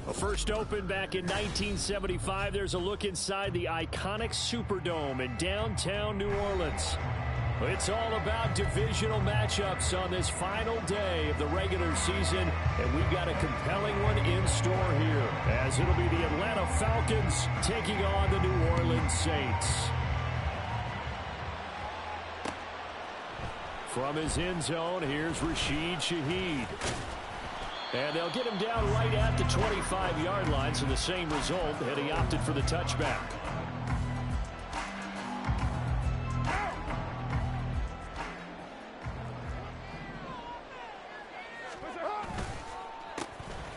Well, first opened back in 1975, there's a look inside the iconic Superdome in downtown New Orleans. It's all about divisional matchups on this final day of the regular season, and we've got a compelling one in store here, as it'll be the Atlanta Falcons taking on the New Orleans Saints. From his end zone, here's Rashid Shaheed. And they'll get him down right at the 25-yard line, so the same result, and he opted for the touchback.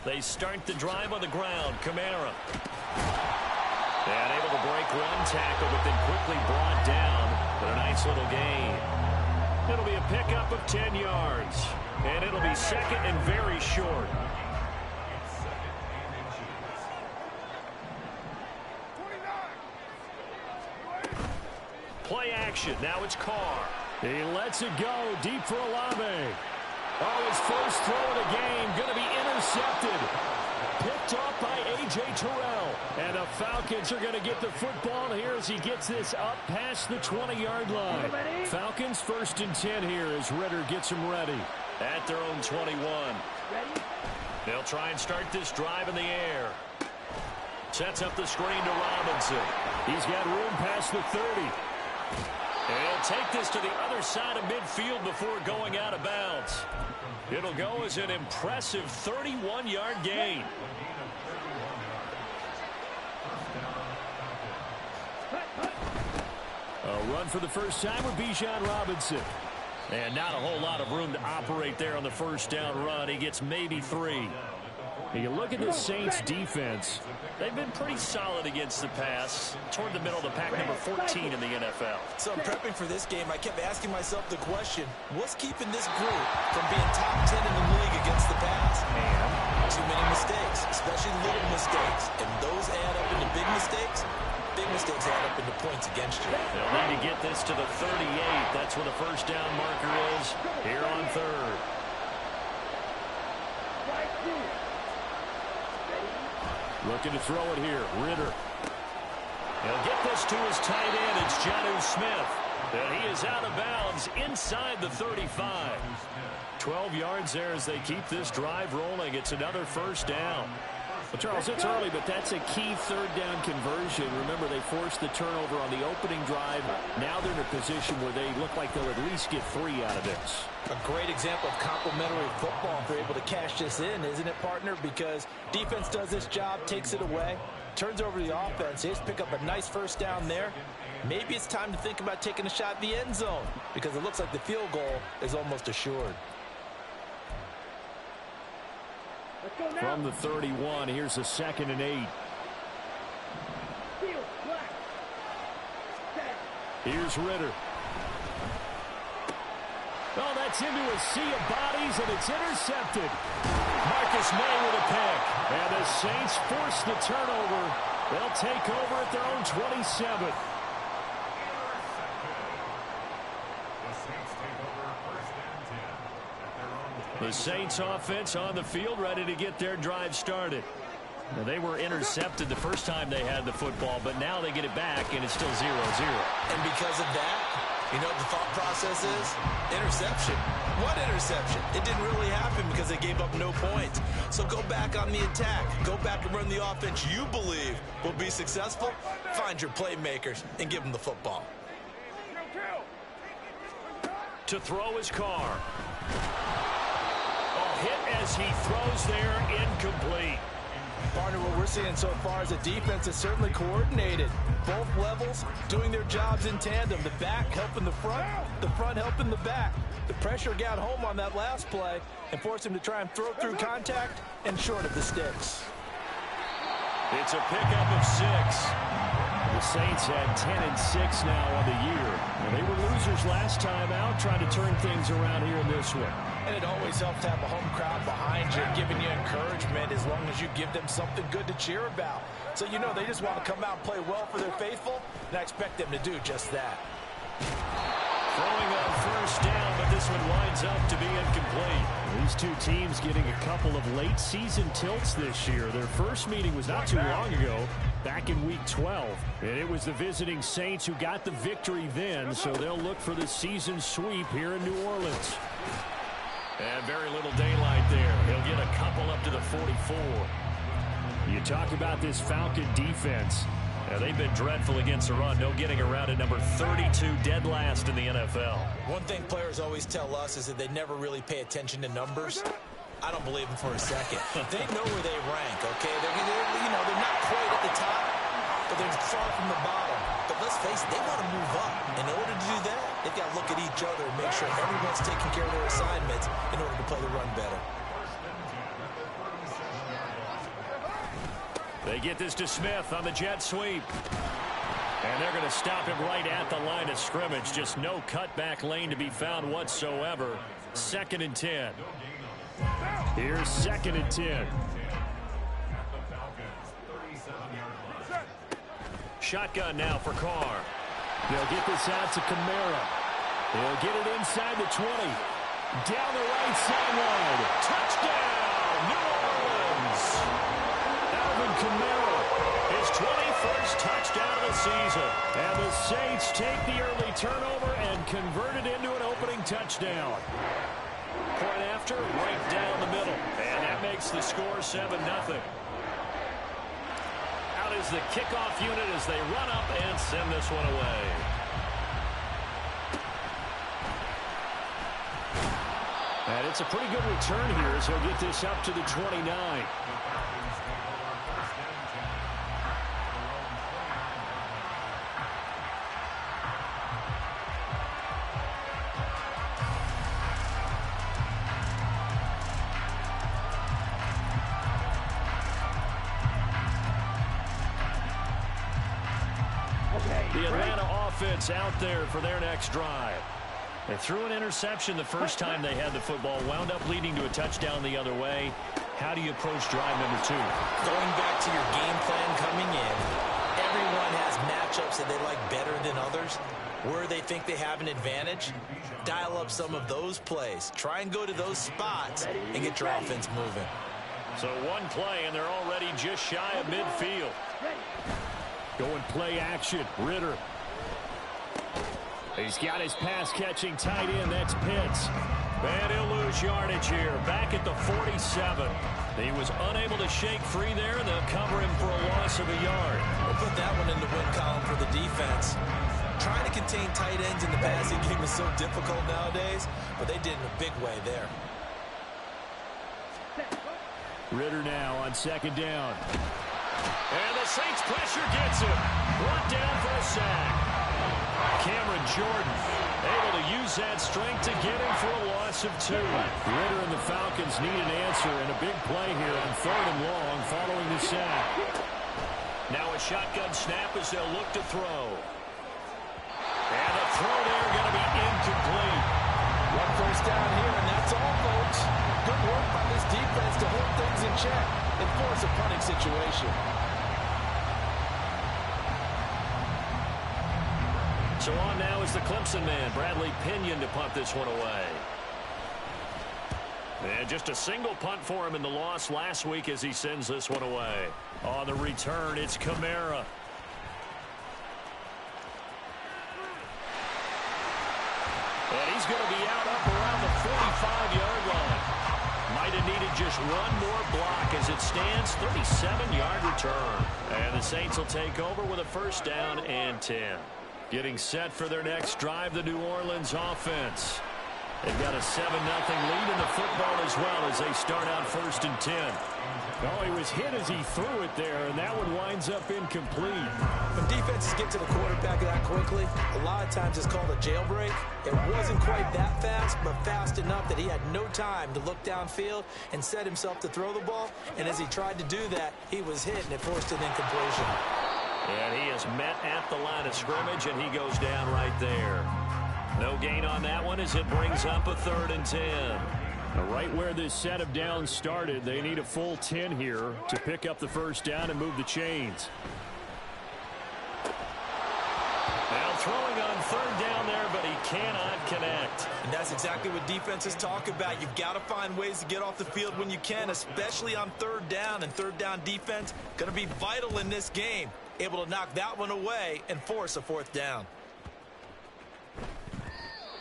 They start the drive on the ground. Kamara. And able to break one tackle, but then quickly brought down. But a nice little gain. It'll be a pickup of 10 yards. And it'll be second and very short. Play action. Now it's Carr. He lets it go deep for Olave. Oh, his first throw of the game going to be intercepted. Picked off by A.J. Terrell. And the Falcons are going to get the football here as he gets this up past the 20-yard line. Falcons first and 10 here as Ritter gets them ready. At their own 21. They'll try and start this drive in the air. Sets up the screen to Robinson. He's got room past the 30. And he'll take this to the other side of midfield before going out of bounds. It'll go as an impressive 31-yard gain. A run for the first time with Bijan Robinson. And not a whole lot of room to operate there on the first down run. He gets maybe 3. You look at the Saints defense. They've been pretty solid against the pass. Toward the middle of the pack, number 14 in the NFL. So in prepping for this game, I kept asking myself the question, what's keeping this group from being top 10 in the league against the pass? And too many mistakes, especially little mistakes. And those add up into big mistakes. Big mistakes add up into points against you. They'll need to get this to the 38. That's where the first down marker is here on third. Looking to throw it here. Ritter. He'll get this to his tight end. It's Jonnu Smith. And he is out of bounds inside the 35. 12 yards there as they keep this drive rolling. It's another first down. Well, Charles, it's early, but that's a key third down conversion. Remember, they forced the turnover on the opening drive. Now they're in a position where they look like they'll at least get 3 out of this. A great example of complementary football if they're able to cash this in, isn't it, partner? Because defense does this job, takes it away, turns over the offense. They just pick up a nice first down there. Maybe it's time to think about taking a shot at the end zone because it looks like the field goal is almost assured. From the 31, here's a 2nd and 8. Here's Ritter. Oh, that's into a sea of bodies, and it's intercepted. Marcus May with a pick. And the Saints force the turnover. They'll take over at their own 27. The Saints offense on the field ready to get their drive started. Now, they were intercepted the first time they had the football, but now they get it back, and it's still 0-0. And because of that, you know what the thought process is? Interception. What interception? It didn't really happen because they gave up no points. So go back on the attack. Go back and run the offense you believe will be successful. Find your playmakers and give them the football. To throw his Carr. Hit as he throws there, incomplete. Partner, what we're seeing so far is a defense is certainly coordinated. Both levels doing their jobs in tandem. The back helping the front helping the back. The pressure got home on that last play and forced him to try and throw through contact and short of the sticks. It's a pickup of 6. The Saints had 10-6 now on the year. And they were losers last time out, trying to turn things around here in this one. And it always helps to have a home crowd behind you, giving you encouragement as long as you give them something good to cheer about. So you know they just want to come out and play well for their faithful, and I expect them to do just that. Throwing on first down, but this one winds up to be incomplete. These two teams getting a couple of late season tilts this year. Their first meeting was not too long ago, back in week 12. And it was the visiting Saints who got the victory then, so they'll look for the season sweep here in New Orleans. And very little daylight there. He'll get a couple up to the 44. You talk about this Falcon defense. They've been dreadful against the run. No getting around at number 32, dead last in the NFL. One thing players always tell us is that they never really pay attention to numbers. I don't believe them for a second. They know where they rank, okay? They're not quite at the top, but they're far from the bottom. But let's face it, they want to move up. In order to do that, they've got to look at each other and make sure everyone's taking care of their assignments in order to play the run better. They get this to Smith on the jet sweep. And they're going to stop him right at the line of scrimmage. Just no cutback lane to be found whatsoever. 2nd and 10. Here's 2nd and 10. Shotgun now for Carr. They'll get this out to Kamara. He'll get it inside the 20. Down the right sideline. Touchdown, New Orleans. Kamara, his 21st touchdown of the season. And the Saints take the early turnover and convert it into an opening touchdown. Point after, right down the middle. And that makes the score 7-0. Out is the kickoff unit as they run up and send this one away. And it's a pretty good return here as he'll get this up to the 29. The Atlanta offense out there for their next drive. They threw an interception the first time they had the football, wound up leading to a touchdown the other way. How do you approach drive number 2? Going back to your game plan coming in, everyone has matchups that they like better than others. Where they think they have an advantage, dial up some of those plays. Try and go to those spots and get your offense moving. So one play, and they're already just shy of midfield. Going play action, Ritter. He's got his pass-catching tight end. That's Pitts. And he'll lose yardage here. Back at the 47. He was unable to shake free there. They'll cover him for a loss of a yard. We'll put that one in the win column for the defense. Trying to contain tight ends in the passing game is so difficult nowadays, but they did in a big way there. Ritter now on 2nd down. And the Saints pressure gets him. Brought down for a sack. Cameron Jordan able to use that strength to get him for a loss of 2. Ritter and the Falcons need an answer and a big play here on 3rd and long following the sack. Now a shotgun snap as they'll look to throw. And the throw there going to be incomplete. One first down here, and that's all, folks. Good work by this defense to hold things in check and force a punting situation. So on now is the Clemson man, Bradley Pinion, to punt this one away. And just a single punt for him in the loss last week as he sends this one away. On the return, it's Kamara. And he's going to be out up around the 45-yard line. Might have needed just one more block as it stands, 37-yard return. And the Saints will take over with a first down and 10. Getting set for their next drive, the New Orleans offense. They've got a 7-0 lead in the football as well as they start out 1st and 10. Oh, he was hit as he threw it there, and that one winds up incomplete. When defenses get to the quarterback that quickly, a lot of times it's called a jailbreak. It wasn't quite that fast, but fast enough that he had no time to look downfield and set himself to throw the ball. And as he tried to do that, he was hit, and it forced an incompletion. And he is met at the line of scrimmage, and he goes down right there. No gain on that one as it brings up a 3rd and 10. Now, right where this set of downs started, they need a full 10 here to pick up the first down and move the chains. Now throwing on 3rd down there, but he cannot connect. And that's exactly what defenses talk about. You've got to find ways to get off the field when you can, especially on third down. And third down defense going to be vital in this game. Able to knock that one away and force a fourth down.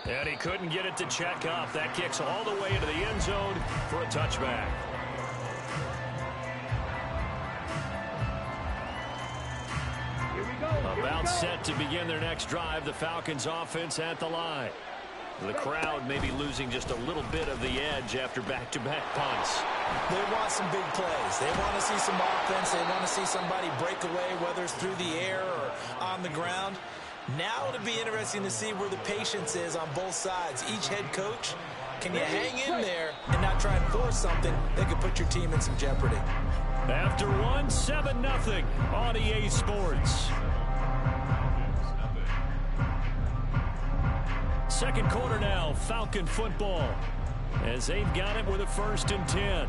And he couldn't get it to check up. That kicks all the way into the end zone for a touchback. About set to begin their next drive. The Falcons offense at the line. The crowd may be losing just a little bit of the edge after back-to-back punts. They want some big plays. They want to see some offense. They want to see somebody break away, whether it's through the air or on the ground. Now it'll be interesting to see where the patience is on both sides. Each head coach, can you hang in there and not try and force something that could put your team in some jeopardy? After one, 7-0 on EA Sports. Second quarter now, Falcon football, as they've got it with a 1st and 10.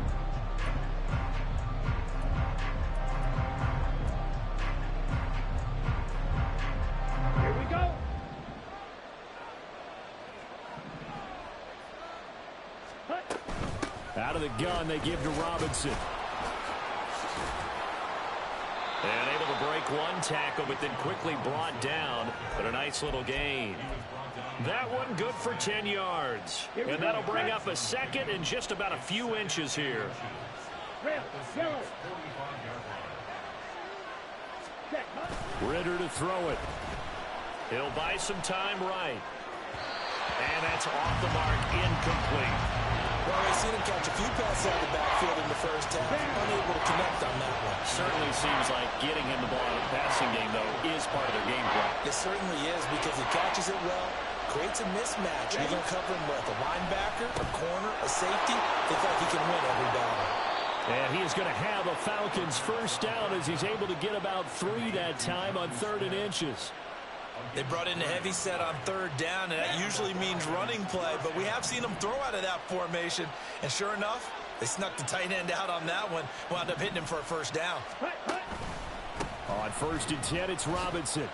Here we go. Out of the gun, they give to Robinson. And able to break one tackle, but then quickly brought down. But a nice little gain. That one good for 10 yards. And that'll bring up a second and just about a few inches here. Ritter to throw it. He'll buy some time right. And that's off the mark, incomplete. Well, we've seen him catch a few passes out of the backfield in the first half. Unable to connect on that one. Certainly seems like getting him the ball in the passing game, though, is part of their game plan. It certainly is, because he catches it well, creates a mismatch. You're going to cover him with a linebacker, a corner, a safety. They think he can win every battle. And he is going to have a Falcons first down as he's able to get about 3 that time on 3rd and inches. They brought in a heavy set on 3rd down, and that usually means running play, but we have seen them throw out of that formation, and sure enough, they snuck the tight end out on that one, wound up hitting him for a first down. On 1st and 10, it's Robinson.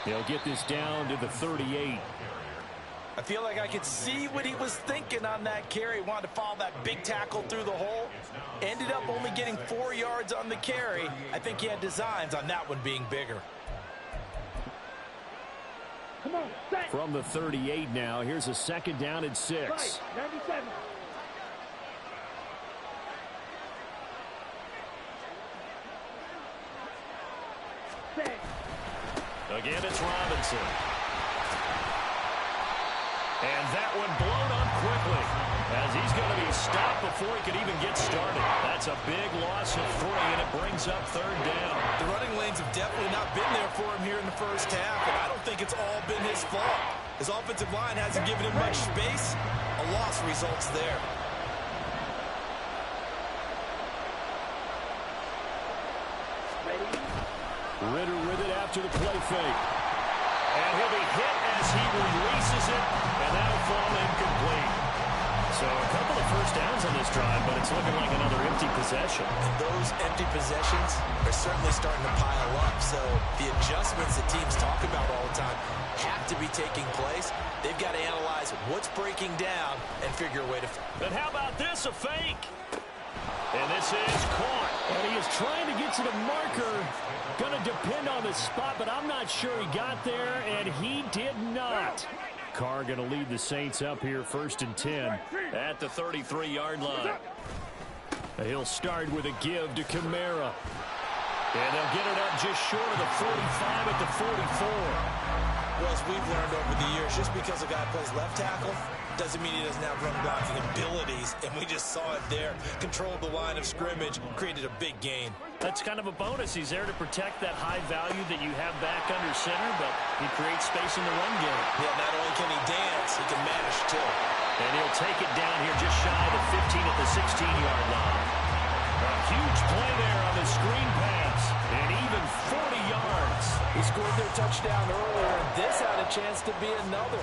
He'll get this down to the 38. I feel like I could see what he was thinking on that carry. Wanted to follow that big tackle through the hole. Ended up only getting 4 yards on the carry. I think he had designs on that one being bigger. Come on, set. From the 38 now, here's a 2nd down and 6. Right, 97. Set. Again, it's Robinson. And that one blown up quickly, as he's going to be stopped before he can even get started. That's a big loss of 3, and it brings up 3rd down. The running lanes have definitely not been there for him here in the first half, and I don't think it's all been his fault. His offensive line hasn't given him much space. A loss results there. Ritter with it after the play fake. And he'll be hit as he releases it, and that'll fall incomplete. So a couple of first downs on this drive, but it's looking like another empty possession. And those empty possessions are certainly starting to pile up. So the adjustments that teams talk about all the time have to be taking place. They've got to analyze what's breaking down and figure a way to... But how about this, a fake? And this is caught. And he is trying to get to the marker. Going to depend on the spot, but I'm not sure he got there, and he did not. Carr going to lead the Saints up here 1st and 10 at the 33-yard line. He'll start with a give to Kamara. And they'll get it up just short of the 45 at the 44. Well, as we've learned over the years, just because a guy plays left tackle doesn't mean he doesn't have run blocking abilities, and we just saw it there. Controlled the line of scrimmage, created a big gain. That's kind of a bonus. He's there to protect that high value that you have back under center, but he creates space in the run game. Yeah, not only can he dance, he can mash, too. And he'll take it down here just shy of the 15 at the 16-yard line. A huge play there on the screen pass, and even 40 yards. He scored their touchdown earlier, and this had a chance to be another.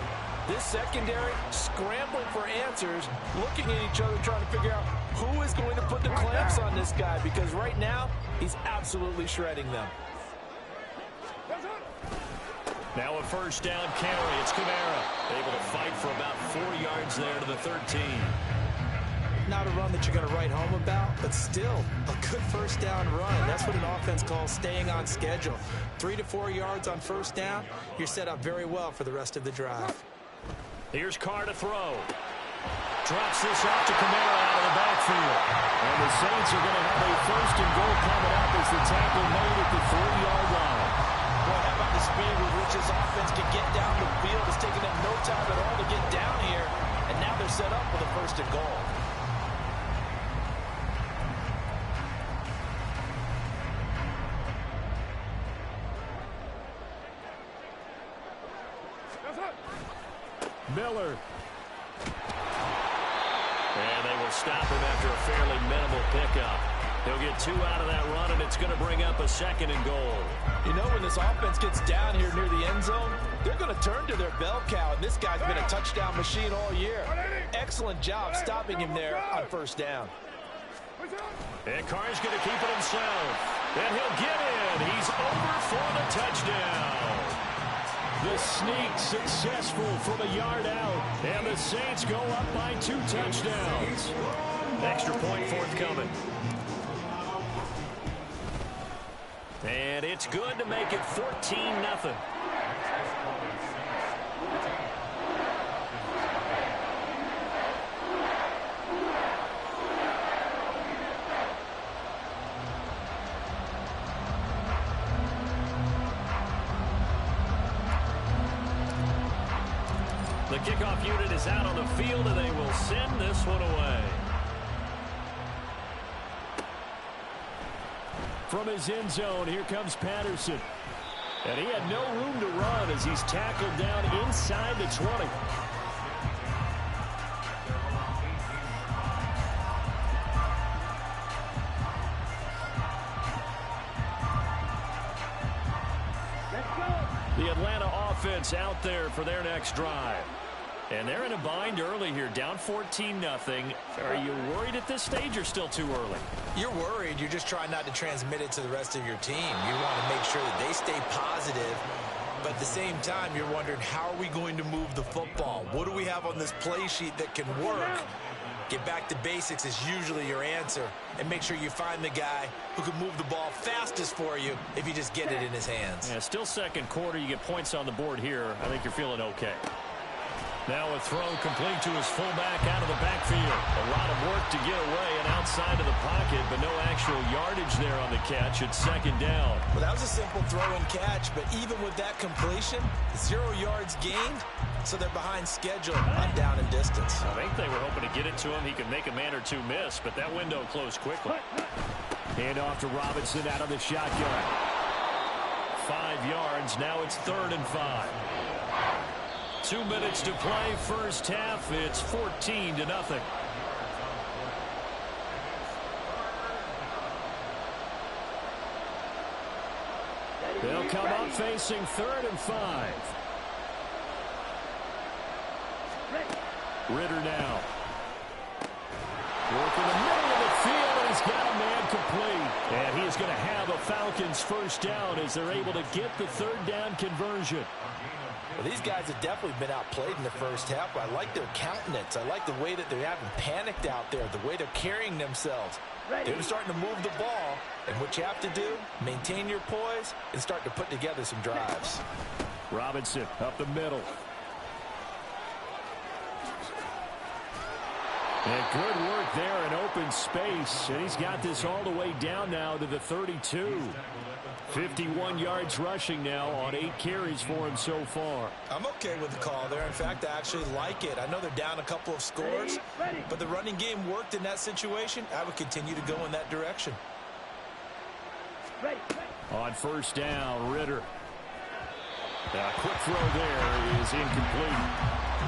This secondary scrambling for answers, looking at each other, trying to figure out who is going to put the clamps on this guy, because right now he's absolutely shredding them. Now a first down carry. It's Kamara. Able to fight for about 4 yards there to the 13. Not a run that you're going to write home about, but still a good first down run. That's what an offense calls staying on schedule. 3 to 4 yards on first down. You're set up very well for the rest of the drive. Here's Carr to throw. Drops this off to Kamara out of the backfield. And the Saints are going to have a first and goal coming up as the tackle made at the 3-yard line. Boy, how about the speed with which this offense can get down the field? It's taken them no time at all to get down here. And now they're set up with a first and goal. Miller. And they will stop him after a fairly minimal pickup. He'll get 2 out of that run, and it's going to bring up a second and goal. You know, when this offense gets down here near the end zone, they're going to turn to their bell cow, and this guy's been a touchdown machine all year. Excellent job stopping him there on first down. And Carr's going to keep it himself. And he'll get in. He's over for the touchdown. The sneak successful from a yard out. And the Saints go up by 2 touchdowns. Extra point forthcoming. And it's good to make it 14-0. The kickoff unit is out on the field, and they will send this one away. From his end zone, here comes Patterson. And he had no room to run as he's tackled down inside the 20. The Atlanta offense out there for their next drive. And they're in a bind early here, down 14-0. Are you worried at this stage or still too early? You're worried. You're just trying not to transmit it to the rest of your team. You want to make sure that they stay positive. But at the same time, you're wondering, how are we going to move the football? What do we have on this play sheet that can work? Get back to basics is usually your answer. And make sure you find the guy who can move the ball fastest for you if you just get it in his hands. Yeah, still second quarter. You get points on the board here. I think you're feeling okay. Now a throw complete to his fullback out of the backfield. A lot of work to get away and outside of the pocket, but no actual yardage there on the catch. It's second down. Well, that was a simple throw and catch, but even with that completion, 0 yards gained, so they're behind schedule on down and distance. I think they were hoping to get it to him. He could make a man or two miss, but that window closed quickly. Hand off to Robinson out of the shotgun. 5 yards. Now it's 3rd and 5. 2 minutes to play, first half. It's 14-0. They'll come up facing 3rd and 5. Ritter now. Working the middle of the field, and he's got a man complete. And he is going to have a Falcons first down as they're able to get the 3rd down conversion. Well, these guys have definitely been outplayed in the first half, but I like their countenance. I like the way that they haven't panicked out there, the way they're carrying themselves. They're starting to move the ball, and what you have to do, maintain your poise and start to put together some drives. Robinson up the middle. And good work there in open space, and he's got this all the way down now to the 32. 51 yards rushing now on 8 carries for him so far. I'm okay with the call there. In fact, I actually like it. I know they're down a couple of scores, but the running game worked in that situation. I would continue to go in that direction. On first down, Ritter. A quick throw there is incomplete.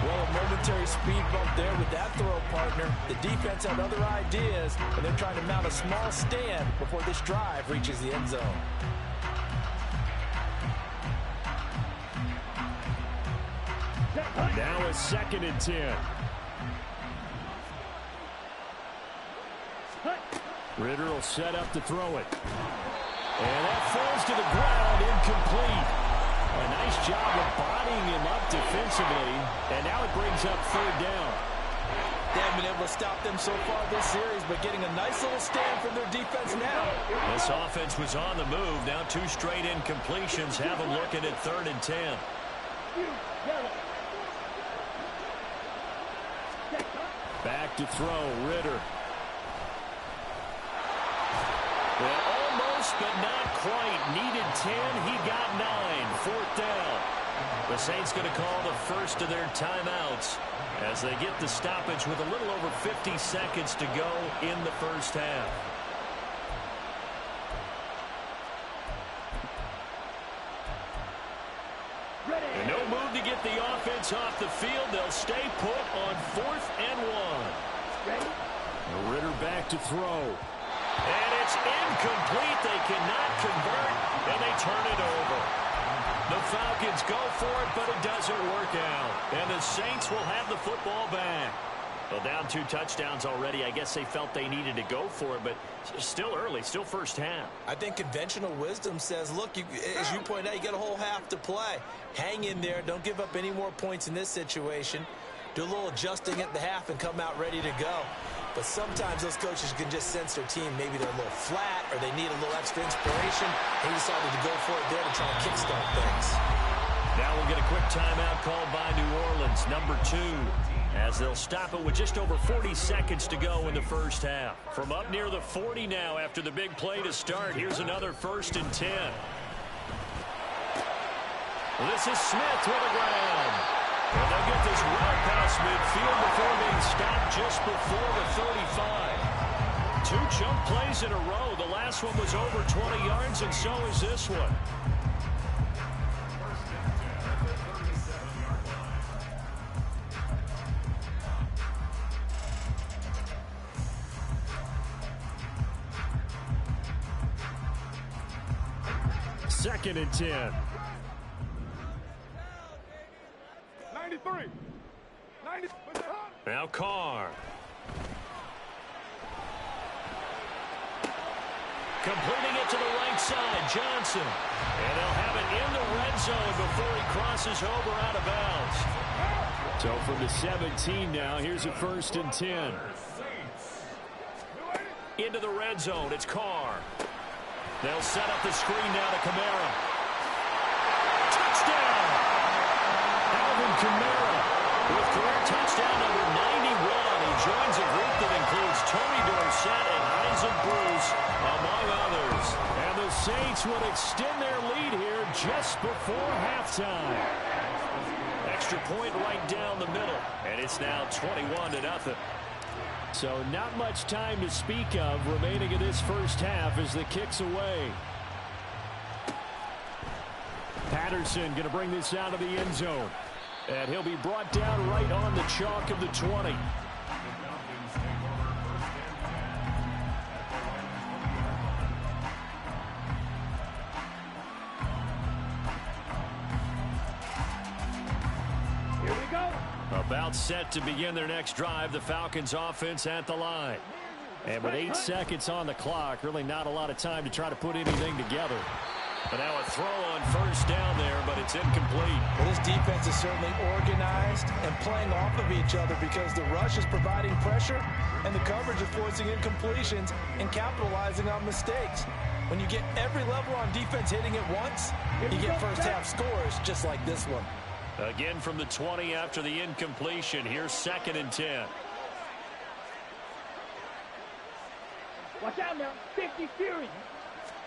Well, a momentary speed bump there with that throw, partner. The defense had other ideas, and they're trying to mount a small stand before this drive reaches the end zone. Now a 2nd and 10. Ritter will set up to throw it. And that falls to the ground, incomplete. A nice job of bodying him up defensively, and now it brings up third down. They haven't been able to stop them so far this series, but getting a nice little stand from their defense now. This offense was on the move. Now 2 straight incompletions have them looking at 3rd and 10. Back to throw, Ritter. Well, almost, but not quite. Needed 10, he got 9. 4th down. The Saints going to call the first of their timeouts as they get the stoppage with a little over 50 seconds to go in the first half. And no move to get the offense off the field. They'll stay put on 4th and 1. Ritter back to throw. And it's incomplete. They cannot convert, and they turn it over. The Falcons go for it, but it doesn't work out. And the Saints will have the football back. Well, down 2 touchdowns already. I guess they felt they needed to go for it, but still early, still first half. I think conventional wisdom says, look, as you pointed out, you got a whole half to play. Hang in there. Don't give up any more points in this situation. Do a little adjusting at the half and come out ready to go. But sometimes those coaches can just sense their team. Maybe they're a little flat or they need a little extra inspiration. He decided to go for it there to try and kickstart things. Now we'll get a quick timeout called by New Orleans, number 2, as they'll stop it with just over 40 seconds to go in the first half. From up near the 40 now after the big play to start, here's another 1st and 10. This is Smith with the ground. And they'll get this well past midfield before being stopped just before the 35. 2 chunk plays in a row. The last one was over 20 yards, and so is this one. Second and 10. 93. 90. Now Carr. Completing it to the right side, Johnson. And they'll have it in the red zone before he crosses over out of bounds. So from the 17 now, here's a 1st and 10. Into the red zone, it's Carr. They'll set up the screen now to Kamara. Touchdown! Alvin Kamara with career touchdown number 91. He joins a group that includes Tony Dorsett and Isaac Bruce, among others. And the Saints will extend their lead here just before halftime. Extra point right down the middle, and it's now 21-0. So not much time to speak of remaining in this first half as the kick's away. Patterson going to bring this out of the end zone. And he'll be brought down right on the chalk of the 20. Here we go. About set to begin their next drive, the Falcons offense at the line. And with 8 seconds on the clock, really not a lot of time to try to put anything together. But now a throw on 1st down there, but it's incomplete. Well, this defense is certainly organized and playing off of each other because the rush is providing pressure and the coverage is forcing incompletions and capitalizing on mistakes. When you get every level on defense hitting it once, you get first half scores just like this one. Again from the 20 after the incompletion. Here's 2nd and 10. Watch out now. 50 Fury.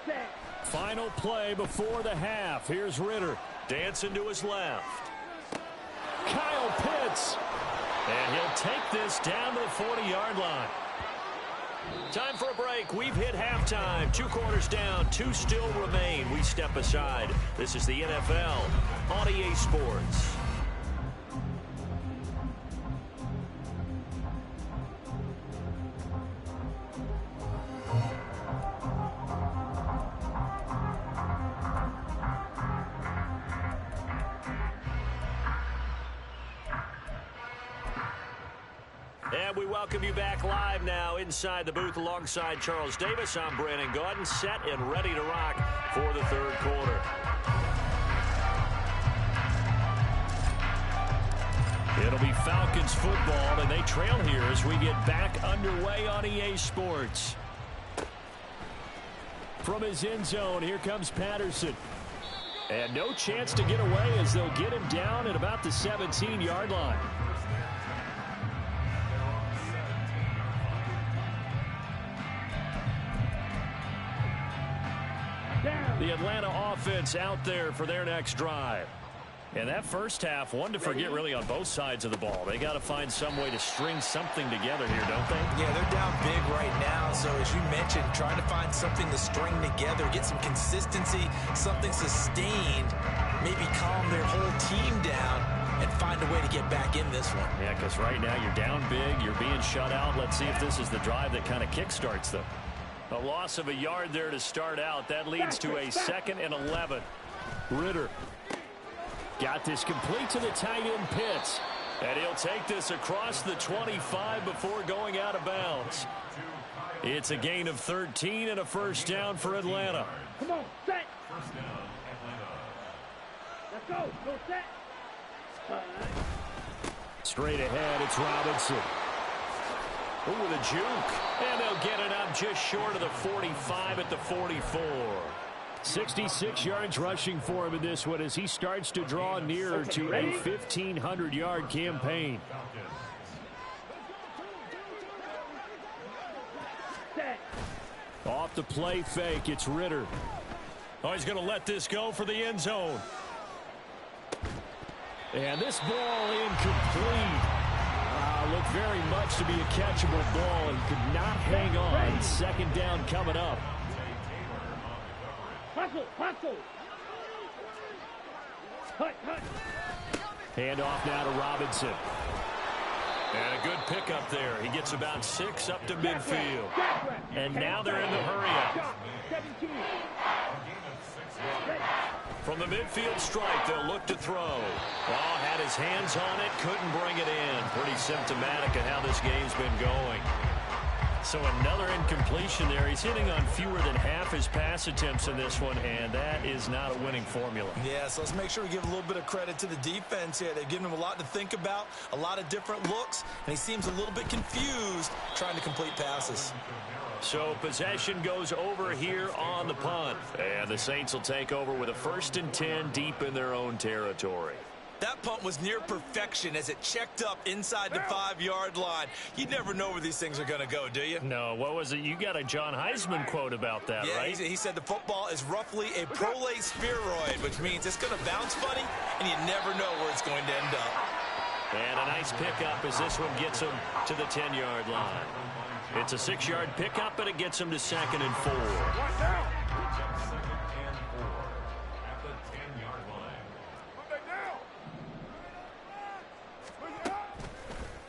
Set. Final play before the half. Here's Ritter. Dancing to his left. Kyle Pitts. And he'll take this down to the 40-yard line. Time for a break. We've hit halftime. 2 quarters down. 2 still remain. We step aside. This is the NFL on EA Sports. And we welcome you back live now inside the booth alongside Charles Davis. I'm Brandon Gaudin, set and ready to rock for the 3rd quarter. It'll be Falcons football, and they trail here as we get back underway on EA Sports. From his end zone, here comes Patterson. And no chance to get away as they'll get him down at about the 17-yard line. The Atlanta offense out there for their next drive. And that first half, one to forget really on both sides of the ball. They got to find some way to string something together here, don't they? Yeah, they're down big right now. So as you mentioned, trying to find something to string together, get some consistency, something sustained, maybe calm their whole team down and find a way to get back in this one. Yeah, because right now you're down big, you're being shut out. Let's see if this is the drive that kind of kickstarts them. A loss of a yard there to start out. That leads to a 2nd and 11. Ritter got this complete to the tight end Pitts. And he'll take this across the 25 before going out of bounds. It's a gain of 13 and a first down for Atlanta. Come on, set. Let's go. Go set. Straight ahead, it's Robinson. Ooh, with a juke. And they'll get it up just short of the 45 at the 44. 66 yards rushing for him in this one as he starts to draw nearer to a 1,500-yard campaign. Off the play fake, it's Ritter. Oh, he's going to let this go for the end zone. And this ball incomplete. Looked very much to be a catchable ball and could not hang on. 2nd down coming up. Hustle, hustle. Hut, hut. Hand off now to Robinson. And a good pickup there. He gets about 6 up to midfield. And now they're in the hurry-up. From the midfield strike, they'll look to throw. Oh, had his hands on it, couldn't bring it in. Pretty symptomatic of how this game's been going. So another incompletion there. He's hitting on fewer than half his pass attempts in this one, and that is not a winning formula. Yeah, so let's make sure we give a little bit of credit to the defense here. They've given him a lot to think about, a lot of different looks, and he seems a little bit confused trying to complete passes. So possession goes over here on the punt. And the Saints will take over with a 1st and 10 deep in their own territory. That punt was near perfection as it checked up inside the 5-yard line. You never know where these things are going to go, do you? No, what was it? You got a John Heisman quote about that, yeah, right? He said the football is roughly a prolate spheroid, which means it's going to bounce funny, and you never know where it's going to end up. And a nice pickup as this one gets him to the 10-yard line. It's a 6-yard pickup, but it gets him to 2nd and 4.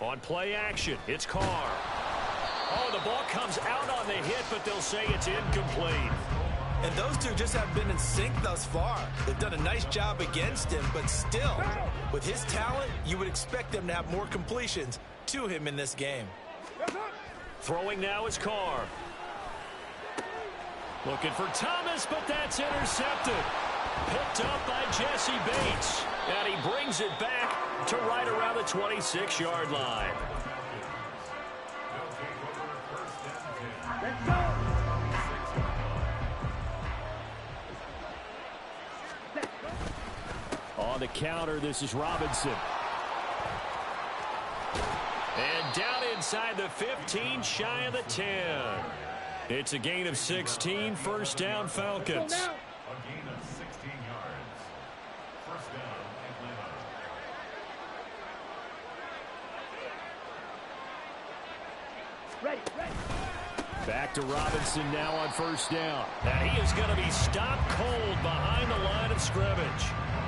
On play action, it's Carr. Oh, the ball comes out on the hit, but they'll say it's incomplete. And those two just have been in sync thus far. They've done a nice job against him, but still, with his talent, you would expect them to have more completions to him in this game. Throwing now is Carr. Looking for Thomas, but that's intercepted. Picked up by Jesse Bates. And he brings it back to right around the 26-yard line. Let's go. On the counter, this is Robinson. And down inside the 15, shy of the 10. It's a gain of 16, 1st down Falcons. Ready, ready. Back to Robinson now on 1st down. And he is going to be stopped cold behind the line of scrimmage.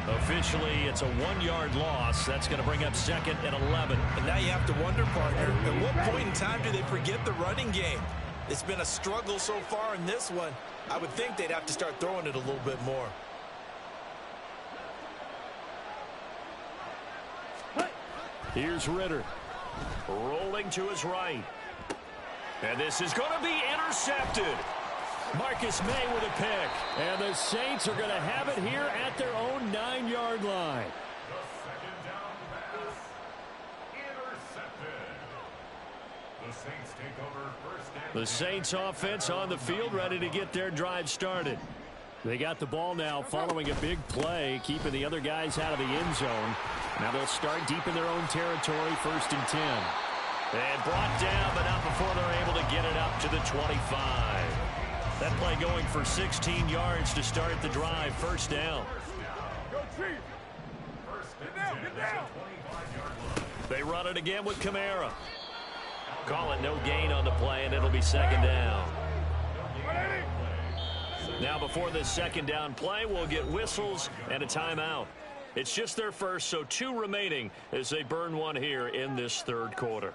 Officially, it's a 1-yard loss. That's going to bring up 2nd and 11. And now you have to wonder, partner, at what point in time do they forget the running game? It's been a struggle so far in this one. I would think they'd have to start throwing it a little bit more. Here's Ritter. Rolling to his right. And this is going to be intercepted. Marcus May with a pick. And the Saints are going to have it here at their own 9-yard line. The Saints offense on the field, ready to get their drive started. They got the ball now following a big play, keeping the other guys out of the end zone. Now they'll start deep in their own territory, 1st and 10. And brought down, but not before they're able to get it up to the 25. That play going for 16 yards to start the drive, 1st down. Go Chiefs! Get down, get down! They run it again with Kamara. Call it no gain on the play, and it'll be 2nd down. Now before this 2nd down play, we'll get whistles and a timeout. It's just their first, so 2 remaining as they burn one here in this 3rd quarter.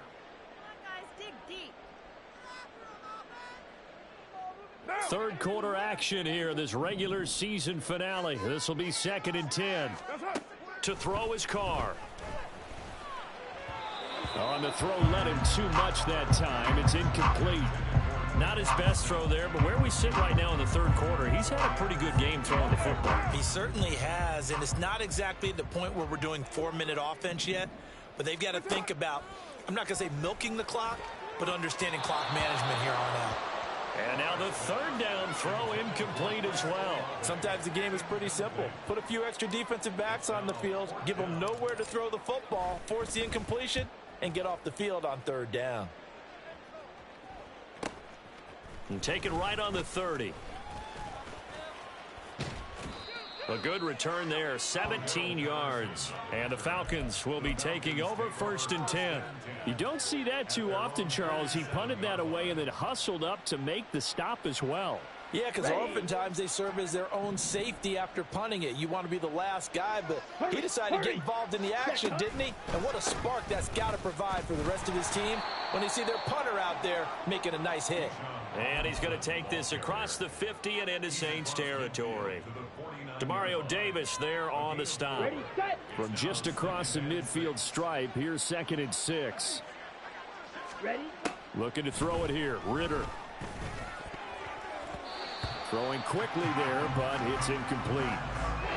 Third quarter action here, this regular season finale. This will be 2nd and 10. To throw his Carr. On the throw, let him too much that time. It's incomplete. Not his best throw there, but where we sit right now in the 3rd quarter, he's had a pretty good game throwing the football. He certainly has, and it's not exactly the point where we're doing 4-minute offense yet, but they've got to think about, I'm not going to say milking the clock, but understanding clock management here on out. And now the 3rd down throw incomplete as well. Sometimes the game is pretty simple. Put a few extra defensive backs on the field, give them nowhere to throw the football, force the incompletion, and get off the field on 3rd down. And take it right on the 30. A good return there, 17 yards. And the Falcons will be taking over, 1st and 10. You don't see that too often, Charles. He punted that away and then hustled up to make the stop as well. Yeah, because oftentimes they serve as their own safety after punting it. You want to be the last guy, but he decided to get involved in the action, didn't he? And what a spark that's got to provide for the rest of his team when they see their punter out there making a nice hit. And he's going to take this across the 50 and into Saints territory. Demario Davis there on the stop. From just across the midfield stripe, here's 2nd and 6. Ready? Looking to throw it here. Ritter. Throwing quickly there, but it's incomplete.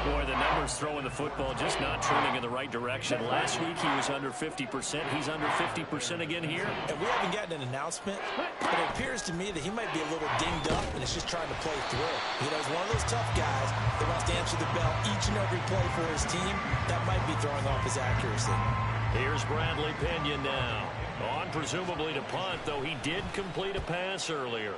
Boy, the numbers throwing the football just not trending in the right direction. Last week he was under 50%. He's under 50% again here. And we haven't gotten an announcement, but it appears to me that he might be a little dinged up and is just trying to play through. You know, he's one of those tough guys that wants to answer the bell each and every play for his team. That might be throwing off his accuracy. Here's Bradley Pinion now. On presumably to punt, though he did complete a pass earlier.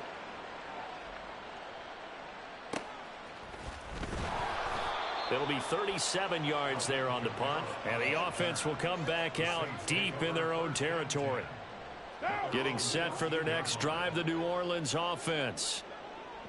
It'll be 37 yards there on the punt, and the offense will come back out deep in their own territory. Getting set for their next drive, the New Orleans offense.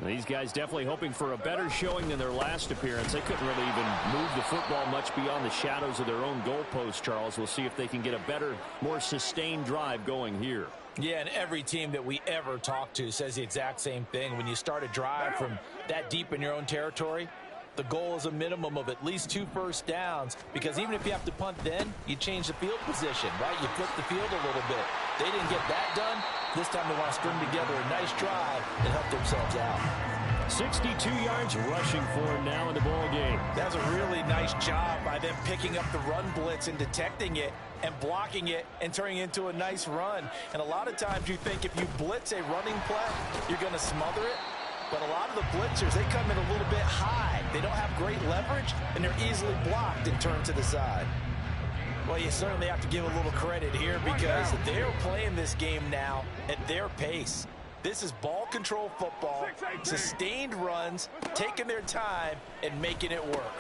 These guys definitely hoping for a better showing than their last appearance. They couldn't really even move the football much beyond the shadows of their own goalpost, Charles. We'll see if they can get a better, more sustained drive going here. Yeah, and every team that we ever talk to says the exact same thing. When you start a drive from that deep in your own territory, the goal is a minimum of at least 2 first downs, because even if you have to punt then, you change the field position, right? You flip the field a little bit. They didn't get that done. This time they want to string together a nice drive and help themselves out. 62 yards rushing for him now in the ball game. That's a really nice job by them picking up the run blitz and detecting it and blocking it and turning it into a nice run. And a lot of times you think if you blitz a running play, you're going to smother it. But a lot of the blitzers, they come in a little bit high. They don't have great leverage, and they're easily blocked and turned to the side. Well, you certainly have to give a little credit here because they're playing this game now at their pace. This is ball control football, sustained runs, taking their time, and making it work.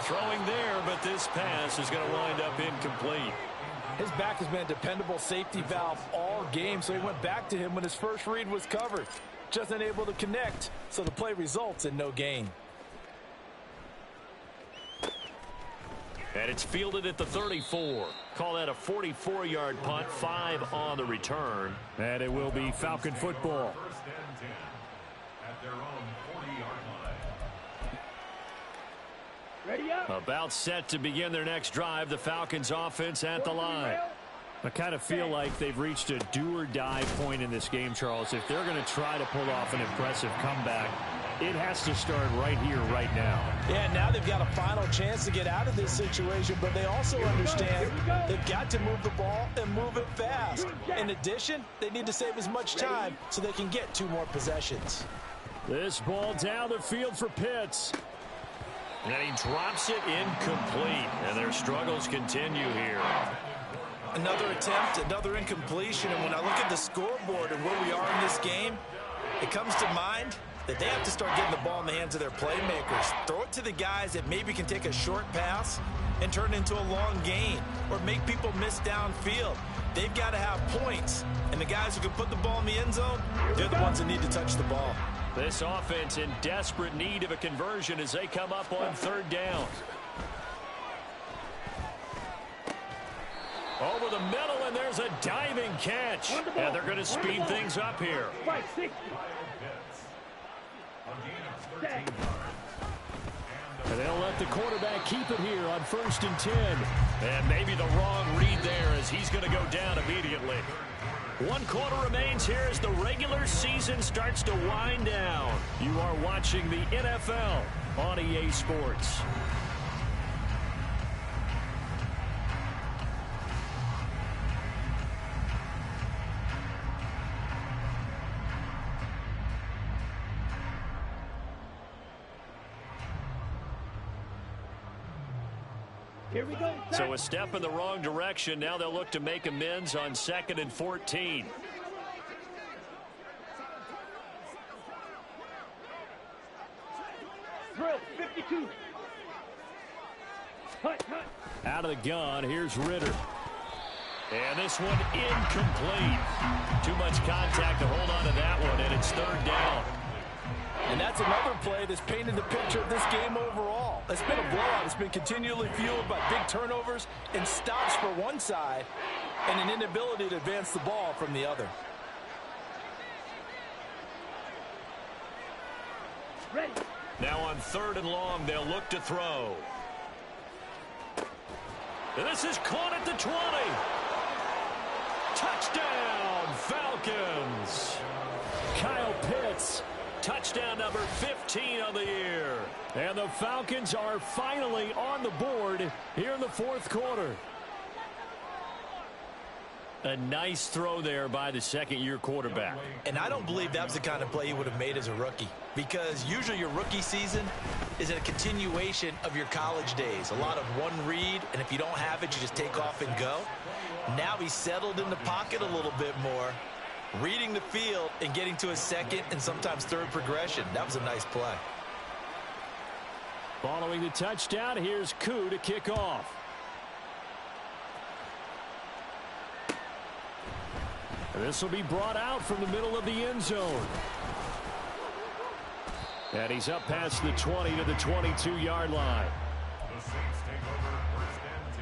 Throwing there, but this pass is going to wind up incomplete. His back has been a dependable safety valve all game, so he went back to him when his first read was covered. Just unable to connect, so the play results in no gain. And it's fielded at the 34. Call that a 44-yard punt, 5 on the return. And it will be Falcon football. Ready up. About set to begin their next drive, the Falcons offense at the line. I kind of feel like they've reached a do-or-die point in this game, Charles. If they're going to try to pull off an impressive comeback, It has to start right here, right now. Yeah, now they've got a final chance to get out of this situation, but they also understand they've got to move the ball and move it fast. In addition, they need to save as much time so they can get 2 more possessions. This ball down the field for Pitts. And he drops it incomplete, and their struggles continue here. Another attempt, another incompletion, and when I look at the scoreboard and where we are in this game, it comes to mind that they have to start getting the ball in the hands of their playmakers. Throw it to the guys that maybe can take a short pass and turn it into a long gain or make people miss downfield. They've got to have points, and the guys who can put the ball in the end zone, they're the ones that need to touch the ball. This offense in desperate need of a conversion as they come up on 3rd down. Over the middle, and there's a diving catch. And they're going to speed things up here. And they'll let the quarterback keep it here on 1st and 10. And maybe the wrong read there as he's going to go down immediately. 1 quarter remains here as the regular season starts to wind down. You are watching the NFL on EA Sports. Here we go. So a step in the wrong direction. Now they'll look to make amends on 2nd and 14. Drill 52. Hut. Out of the gun, here's Ritter. And this one incomplete. Too much contact to hold on to that one, and it's 3rd down. And that's another play that's painted the picture of this game overall. It's been a blowout. It's been continually fueled by big turnovers and stops for one side and an inability to advance the ball from the other. Ready. Now on 3rd and long, they'll look to throw. And this is caught at the 20. Touchdown, Falcons. Kyle Pitts. Touchdown number 15 on the year. And the Falcons are finally on the board here in the 4th quarter. A nice throw there by the 2nd-year quarterback. And I don't believe that was the kind of play he would have made as a rookie, because usually your rookie season is a continuation of your college days. A lot of one read, and if you don't have it, you just take off and go. Now he's settled in the pocket a little bit more, reading the field and getting to a 2nd and sometimes 3rd progression. That was a nice play. Following the touchdown, here's Koo to kick off. This will be brought out from the middle of the end zone. And he's up past the 20 to the 22-yard line. The Saints take over 1st and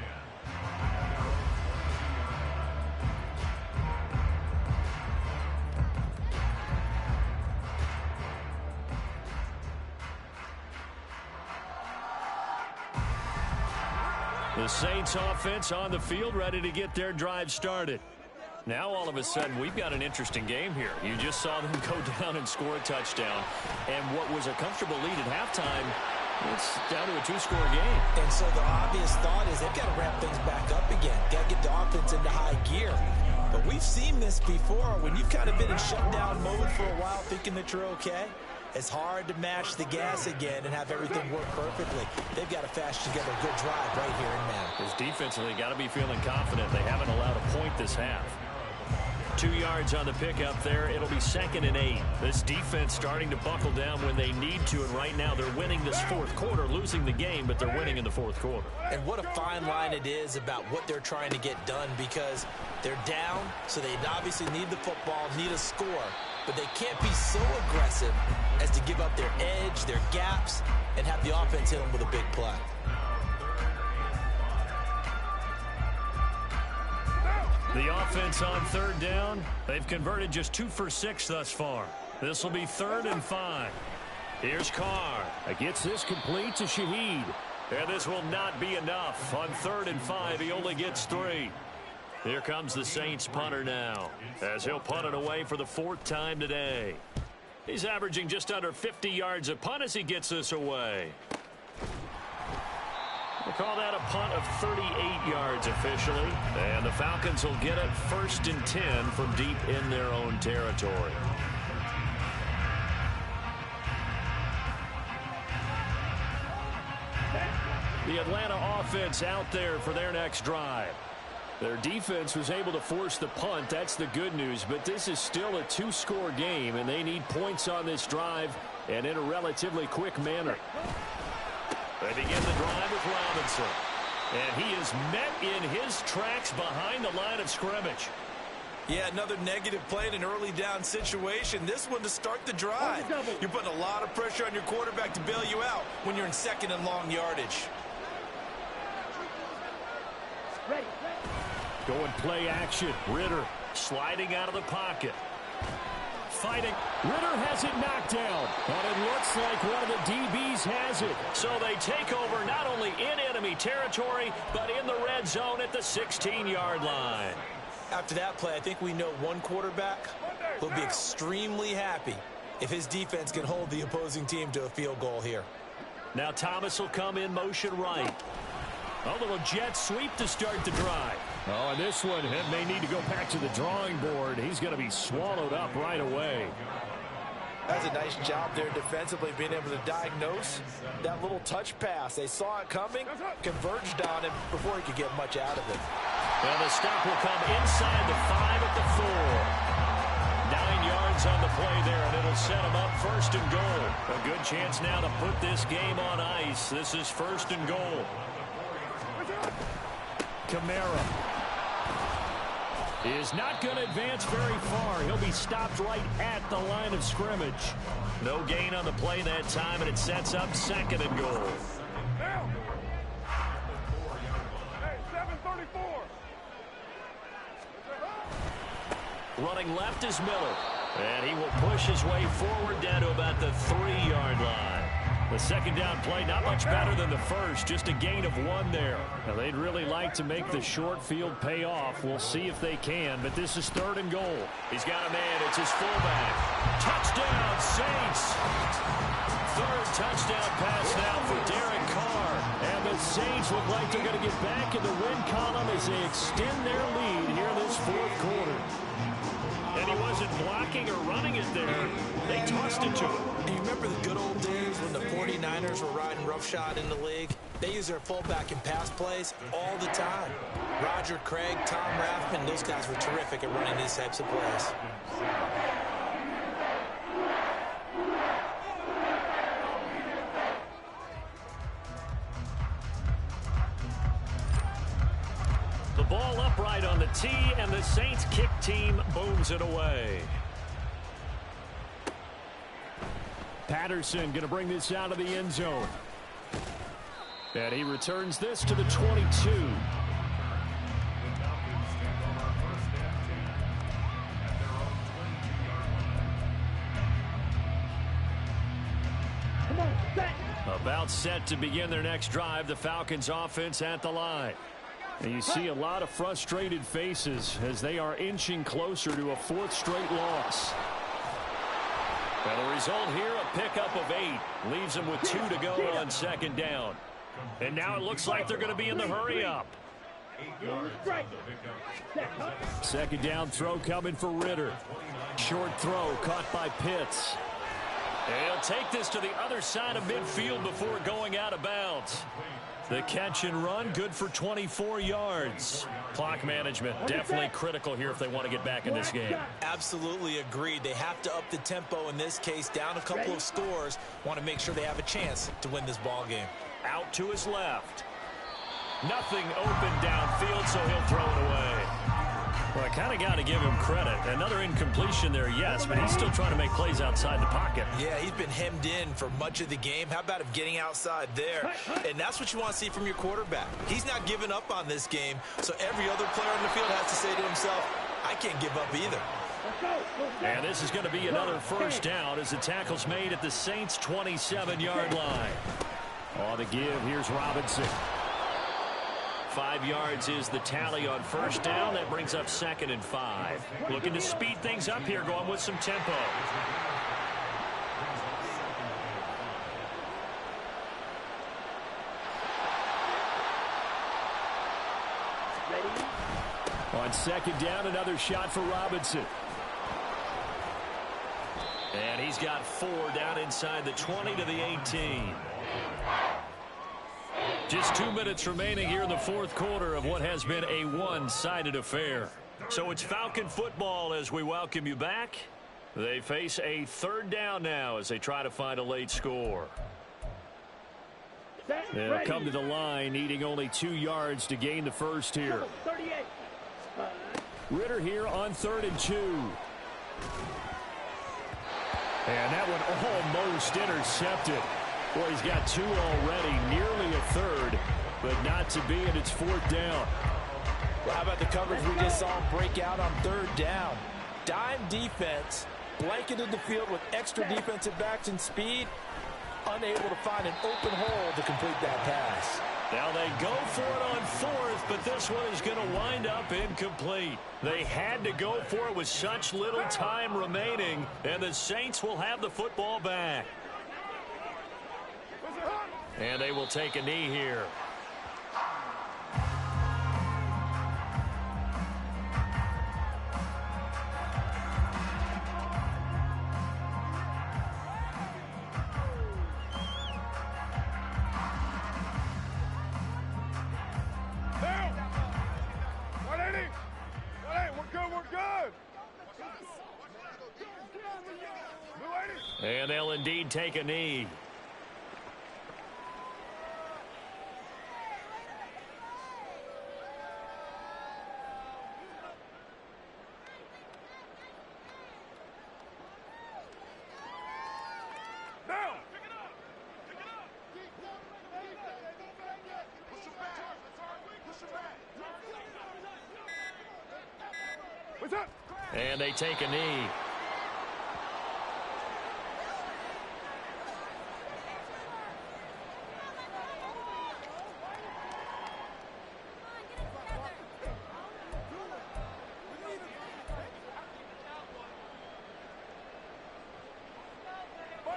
10. The Saints offense on the field, ready to get their drive started. Now all of a sudden we've got an interesting game here. You just saw them go down and score a touchdown. And what was a comfortable lead at halftime, it's down to a 2-score game. And so the obvious thought is they've got to ramp things back up again. Got to get the offense into high gear. But we've seen this before. When you've kind of been in shutdown mode for a while thinking that you're okay, it's hard to match the gas again and have everything work perfectly. They've got to fash together a good drive right here and now. Because defensively, got to be feeling confident. They haven't allowed a point this half. 2 yards on the pickup there. It'll be 2nd and 8. This defense starting to buckle down when they need to, and right now they're winning this 4th quarter, losing the game, but they're winning in the 4th quarter. And what a fine line it is about what they're trying to get done, because they're down, so they obviously need the football, need a score, but they can't be so aggressive as to give up their edge, their gaps, and have the offense hit them with a big play. The offense on 3rd down, they've converted just 2 for 6 thus far. This will be 3rd and 5. Here's Carr. Gets this complete to Shaheed. And this will not be enough. On 3rd and 5, he only gets 3. Here comes the Saints punter now, as he'll punt it away for the 4th time today. He's averaging just under 50 yards a punt as he gets this away. We'll call that a punt of 38 yards officially. And the Falcons will get it 1st and 10 from deep in their own territory. The Atlanta offense out there for their next drive. Their defense was able to force the punt. That's the good news. But this is still a 2-score game, and they need points on this drive and in a relatively quick manner. They begin the drive with Robinson. And he is met in his tracks behind the line of scrimmage. Yeah, another negative play in an early down situation. This one to start the drive. You're putting a lot of pressure on your quarterback to bail you out when you're in 2nd and long yardage. Ready. Going play action. Ritter sliding out of the pocket. Fighting. Ritter has it knocked down. And it looks like one of the DBs has it. So they take over not only in enemy territory, but in the red zone at the 16-yard line. After that play, I think we know one quarterback will be extremely happy if his defense can hold the opposing team to a field goal here. Now Thomas will come in motion right. A little jet sweep to start the drive. Oh, and this one may need to go back to the drawing board. He's going to be swallowed up right away. That's a nice job there defensively, being able to diagnose that little touch pass. They saw it coming, converged on him before he could get much out of it. And the stop will come inside the 5 at the 4. 9 yards on the play there, and it'll set him up 1st and goal. A good chance now to put this game on ice. This is 1st and goal. Kamara is not going to advance very far. He'll be stopped right at the line of scrimmage. No gain on the play that time, and it sets up 2nd and goal. Hey, 734. Running left is Miller. And he will push his way forward down to about the 3-yard line. The 2nd down play, not much better than the first, just a gain of 1 there. Now, they'd really like to make the short field pay off. We'll see if they can, but this is 3rd and goal. He's got a man. It's his fullback. Touchdown, Saints. 3rd touchdown pass now for Derek Carr. And the Saints look like they're going to get back in the win column as they extend their lead here this 4th quarter. And he wasn't blocking or running it there. They tossed it to him. And you remember the good old days when the 49ers were riding roughshod in the league? They use their fullback in pass plays all the time. Roger Craig, Tom Rathman, those guys were terrific at running these types of plays. The ball upright on the tee, and the Saints kick team booms it away. Patterson going to bring this out of the end zone. And he returns this to the 22. About set to begin their next drive. The Falcons offense at the line. And you see a lot of frustrated faces as they are inching closer to a 4th straight loss. Well, the result here, a pickup of 8. Leaves them with 2 to go on 2nd down. And now it looks like they're going to be in the hurry-up. 2nd down throw coming for Ritter. Short throw caught by Pitts. And he'll take this to the other side of midfield before going out of bounds. The catch and run, good for 24 yards. Clock management, definitely critical here if they want to get back in this game. Absolutely agreed. They have to up the tempo in this case, down a couple of scores. Want to make sure they have a chance to win this ball game. Out to his left. Nothing open downfield, so he'll throw it away. Well, I kind of got to give him credit. Another incompletion there, yes, but he's still trying to make plays outside the pocket. Yeah, he's been hemmed in for much of the game. How about him getting outside there? And that's what you want to see from your quarterback. He's not giving up on this game, so every other player on the field has to say to himself, I can't give up either. And this is going to be another 1st down as the tackle's made at the Saints' 27-yard line. On the give, here's Robinson. 5 yards is the tally on 1st down. That brings up 2nd and 5. Looking to speed things up here, going with some tempo. On second down, another shot for Robinson. And he's got 4 down inside the 20 to the 18. Just 2 minutes remaining here in the fourth quarter of what has been a one-sided affair. So it's Falcon football as we welcome you back. They face a third down now as they try to find a late score. They'll come to the line needing only 2 yards to gain the first here. Ritter here on 3rd and 2. And that one almost intercepted. Boy, he's got 2 already, nearly a third, but not to be, and it's 4th down. Well, how about the coverage we just saw break out on 3rd down? Dime defense, blanketed the field with extra defensive backs and speed, unable to find an open hole to complete that pass. Now they go for it on 4th, but this one is going to wind up incomplete. They had to go for it with such little time remaining, and the Saints will have the football back. And they will take a knee here. And they'll indeed take a knee. And they take a knee.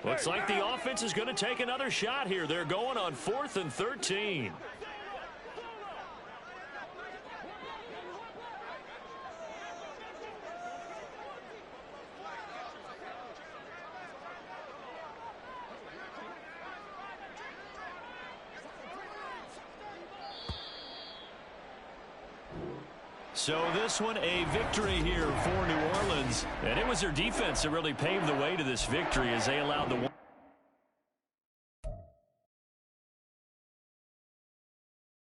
Looks like the offense is going to take another shot here. They're going on 4th and 13. So this one a victory here for New Orleans. And it was their defense that really paved the way to this victory as they allowed the